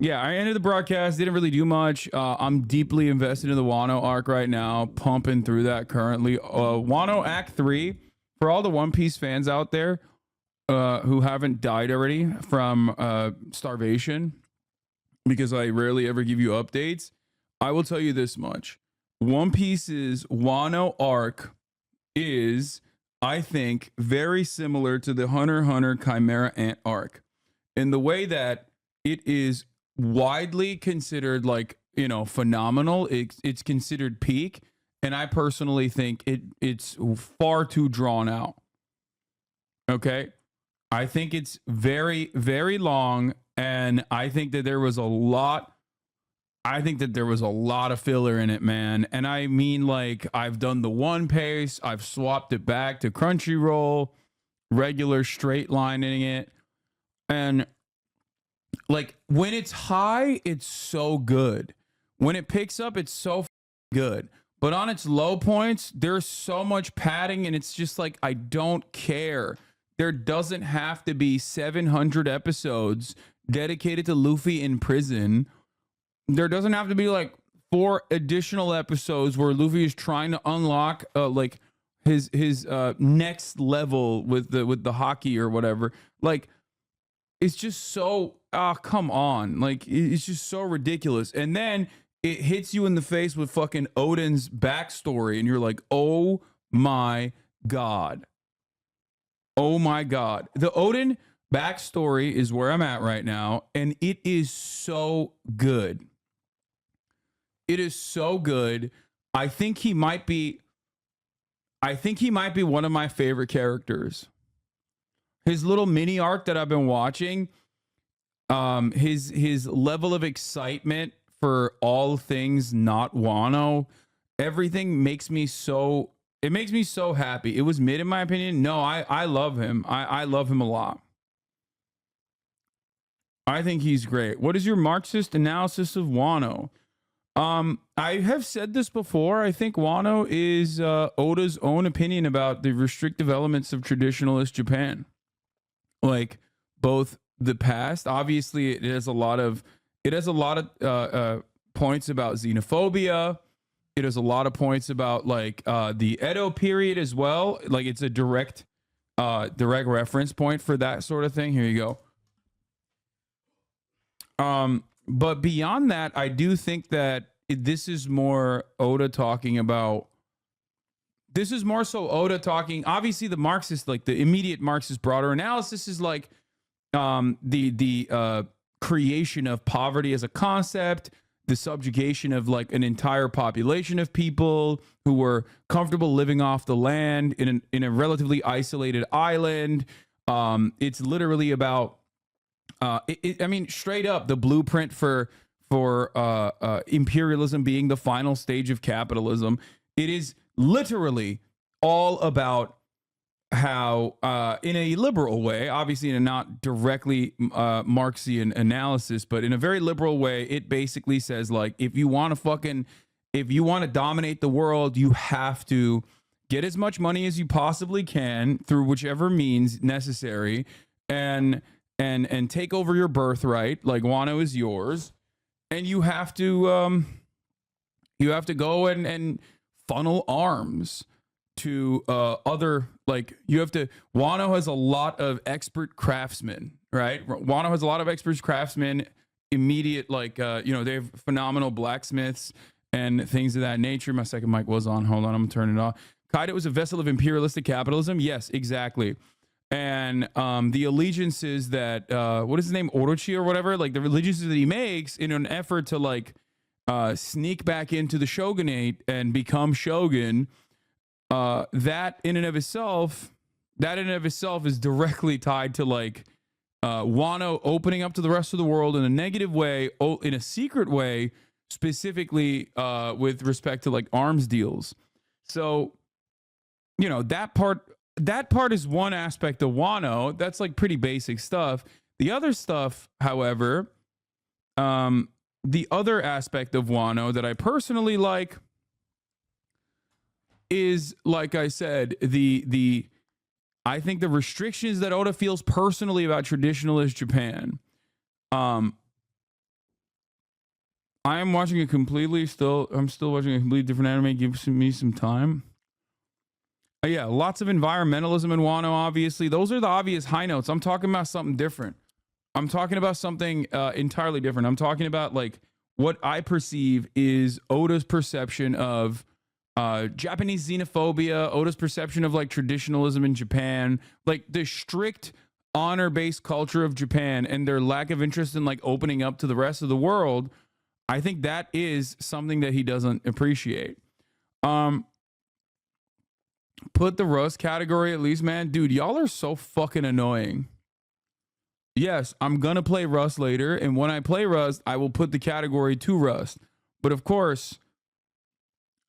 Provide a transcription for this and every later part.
Yeah, I ended the broadcast. Didn't really do much. I'm deeply invested in the Wano arc right now, pumping through that currently. Wano Act 3, for all the One Piece fans out there who haven't died already from starvation, because I rarely ever give you updates, I will tell you this much. One Piece's Wano arc is, I think, very similar to the Hunter x Hunter Chimera Ant arc in the way that it is widely considered like, phenomenal. It's considered peak, and I personally think it's far too drawn out. Okay? I think it's very, very long, and I think that there was a lot of filler in it, man. And I mean, like, I've done the One Piece, I've swapped it back to Crunchyroll, regular straight lining it. And like, when it's high, it's so good. When it picks up, it's so good. But on its low points, there's so much padding, and it's just like, I don't care. There doesn't have to be 700 episodes dedicated to Luffy in prison. There doesn't have to be like 4 additional episodes where Luffy is trying to unlock like his next level with the hockey or whatever. Like, it's just so come on. Like, it's just so ridiculous. And then it hits you in the face with fucking Odin's backstory, and you're like, oh my God. Oh my God. The Odin backstory is where I'm at right now, and it is so good. It is so good. I think he might be one of my favorite characters. His little mini arc that I've been watching, his level of excitement for all things not Wano, everything makes me so happy. It was mid in my opinion. No, I love him. I love him a lot. I think he's great. What is your Marxist analysis of Wano? I have said this before. I think Wano is Oda's own opinion about the restrictive elements of traditionalist Japan. Like, both the past, obviously it has a lot of points about xenophobia. It has a lot of points about like the Edo period as well. Like, it's a direct reference point for that sort of thing. Here you go. But beyond that, I do think that this is more Oda talking about. This is more so Oda talking. Obviously, the Marxist, like the immediate Marxist broader analysis, is like the creation of poverty as a concept, the subjugation of like an entire population of people who were comfortable living off the land in a relatively isolated island. It's literally about. I mean, straight up, the blueprint for imperialism being the final stage of capitalism. It is literally all about how, in a liberal way, obviously in a not directly Marxian analysis, but in a very liberal way, it basically says, like, if you want to dominate the world, you have to get as much money as you possibly can through whichever means necessary, and take over your birthright. Like, Wano is yours, and you have to go and funnel arms to other, like, Wano has a lot of expert craftsmen, right? Wano has a lot of expert craftsmen, immediate, like, they have phenomenal blacksmiths and things of that nature. My second mic was on. Hold on, I'm gonna turn it off. Kaido was a vessel of imperialistic capitalism. Yes, exactly. And the allegiances that what is his name, Orochi or whatever, like the allegiances that he makes in an effort to like sneak back into the shogunate and become shogun, that in and of itself is directly tied to like Wano opening up to the rest of the world in a negative way, in a secret way, specifically with respect to like arms deals. So, that part is one aspect of Wano. That's like pretty basic stuff. The other stuff, however, the other aspect of Wano that I personally like is, like I said, I think the restrictions that Oda feels personally about traditionalist Japan. I am watching a completely I'm still watching a completely different anime. Give me some time. Yeah, lots of environmentalism in Wano, obviously. Those are the obvious high notes. I'm talking about something different. I'm talking about something entirely different. I'm talking about like what I perceive is Oda's perception of Japanese xenophobia, Oda's perception of like traditionalism in Japan, like the strict honor-based culture of Japan and their lack of interest in like opening up to the rest of the world. I think that is something that he doesn't appreciate. Put the Rust category at least, man. Dude, y'all are so fucking annoying. Yes, I'm gonna play Rust later, and when I play Rust, I will put the category to Rust. But of course,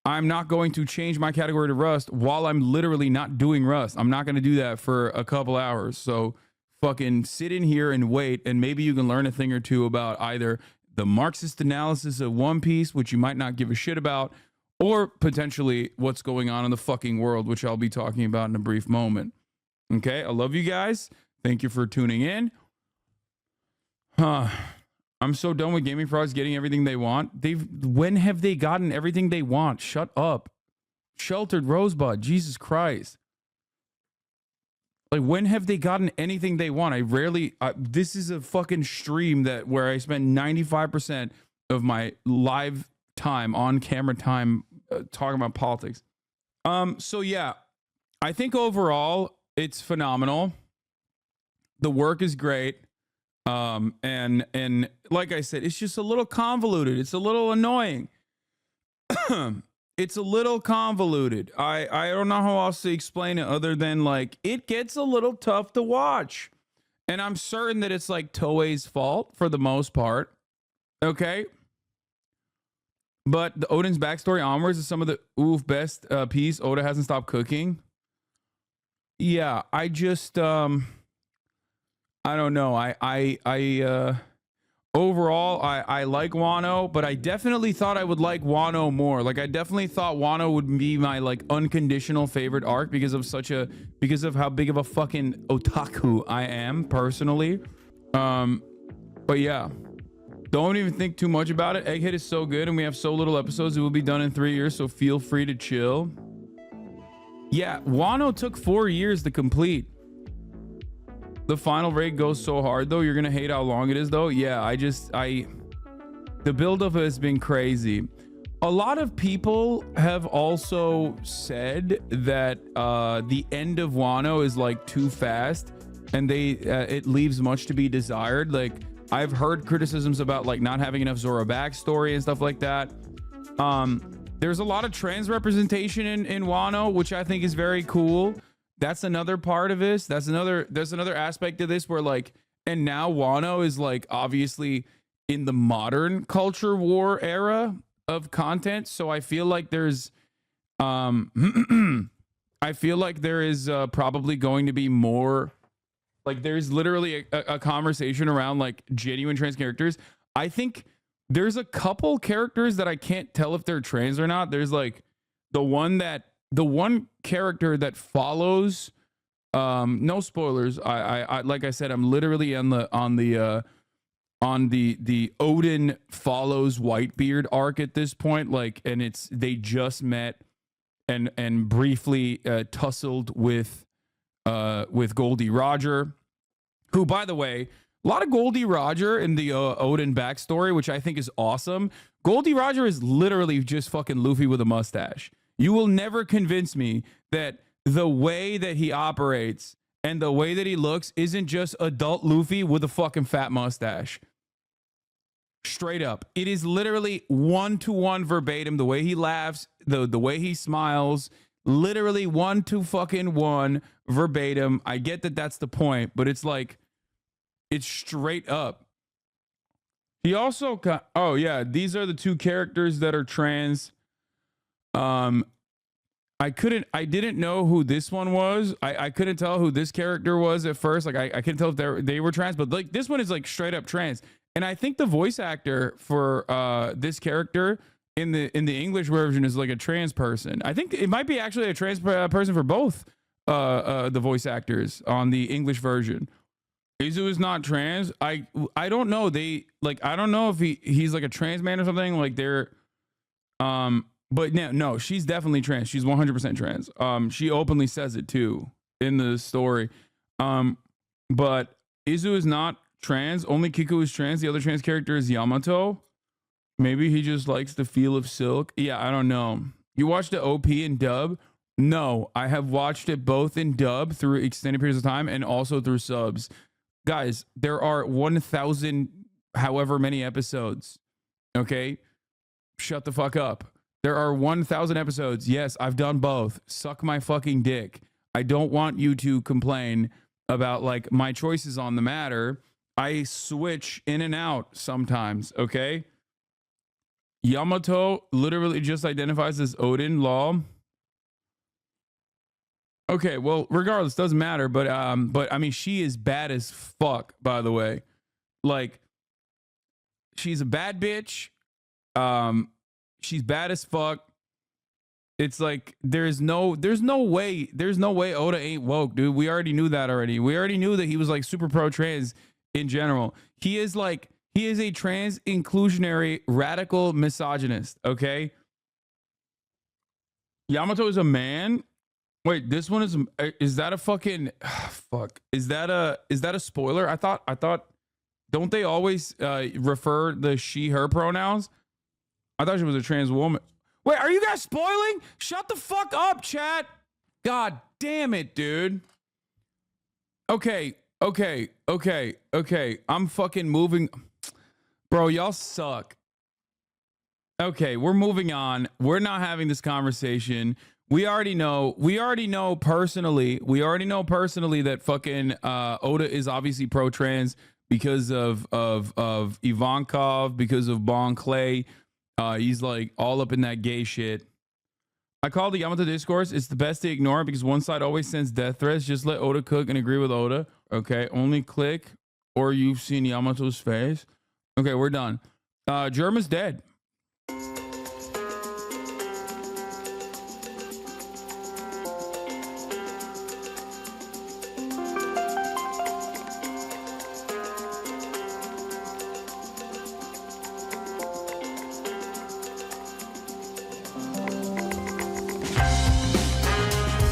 I'm not going to change my category to Rust while I'm literally not doing Rust. I'm not gonna do that for a couple hours. So fucking sit in here and wait, and maybe you can learn a thing or two about either the Marxist analysis of One Piece, which you might not give a shit about, or potentially what's going on in the fucking world, which I'll be talking about in a brief moment. Okay, I love you guys. Thank you for tuning in. I'm so done with gaming frogs getting everything they want. When have they gotten everything they want? Shut up. Sheltered Rosebud, Jesus Christ. Like, when have they gotten anything they want? This is a fucking stream where I spend 95% of my live time, on camera time, talking about politics. So yeah, I think overall it's phenomenal. The work is great. And like I said, it's just a little convoluted. It's a little annoying. It's a little convoluted. I don't know how else to explain it other than like it gets a little tough to watch. And I'm certain that it's like Toei's fault for the most part. Okay. But the Oden's backstory onwards is some of the best piece. Oda hasn't stopped cooking. Yeah, I just I don't know. Overall, I like Wano, but I definitely thought I would like Wano more. Like I definitely thought Wano would be my like unconditional favorite arc because of how big of a fucking otaku I am personally. But yeah. Don't even think too much about it. Egghead is so good and we have so little episodes. It will be done in 3 years, so feel free to chill. Yeah, Wano took 4 years to complete. The final raid goes so hard though. You're gonna hate how long it is though. Yeah, the buildup has been crazy. A lot of people have also said that the end of Wano is like too fast and it leaves much to be desired. Like I've heard criticisms about like not having enough Zoro backstory and stuff like that. There's a lot of trans representation in Wano, which I think is very cool. That's another part of this. There's another aspect of this where like, and now Wano is like obviously in the modern culture war era of content. So I feel like there's, I feel like there is probably going to be more. Like there's literally a conversation around like genuine trans characters. I think there's a couple characters that I can't tell if they're trans or not. There's like the one character that follows. No spoilers. I like I said, I'm literally on the Oden follows Whitebeard arc at this point. Like, and they just met and briefly tussled with Goldie Roger, who, by the way, a lot of Goldie Roger in the Oden backstory, which I think is awesome. Goldie Roger is literally just fucking Luffy with a mustache. You will never convince me that the way that he operates and the way that he looks isn't just adult Luffy with a fucking fat mustache. Straight up. It is literally 1-to-1 verbatim. The way he laughs, the way he smiles, literally 1-to-fucking-1 verbatim. I get that that's the point, but it's like, it's straight up. He also oh yeah, these are the two characters that are trans. I didn't know who this one was. I couldn't tell who this character was at first. Like I couldn't tell if they were trans, but like this one is like straight up trans. And I think the voice actor for this character in the English version is like a trans person. I think it might be actually a trans person for both the voice actors on the English version. Izu is not trans. I don't know. They like I don't know if he's like a trans man or something. Like they're but no, she's definitely trans. She's 100% trans. She openly says it too in the story. But Izu is not trans. Only Kiku is trans. The other trans character is Yamato. Maybe he just likes the feel of silk. Yeah, I don't know. You watched the OP in dub? No, I have watched it both in dub through extended periods of time and also through subs. Guys, there are 1,000 however many episodes. Okay? Shut the fuck up. There are 1,000 episodes. Yes, I've done both. Suck my fucking dick. I don't want you to complain about like my choices on the matter. I switch in and out sometimes, okay? Yamato literally just identifies as Odin Law. Okay, well, regardless, doesn't matter. But I mean, she is bad as fuck, by the way. Like, she's a bad bitch. She's bad as fuck. It's like there's no way Oda ain't woke, dude. We already knew that already. We already knew that he was like super pro trans in general. He is a trans inclusionary radical misogynist, okay? Yamato is a man. Wait, this one is that a fucking fuck? Is that a spoiler? I thought don't they always refer the she her pronouns? I thought she was a trans woman. Wait, are you guys spoiling? Shut the fuck up, chat. God damn it, dude. Okay. I'm fucking moving. Bro, y'all suck. Okay, we're moving on. We're not having this conversation. We already know personally that fucking Oda is obviously pro-trans because of Ivankov, because of Bon Clay. He's like all up in that gay shit. I call the Yamato discourse. It's the best to ignore because one side always sends death threats. Just let Oda cook and agree with Oda. Okay, only click or you've seen Yamato's face. Okay, we're done. Germa's dead.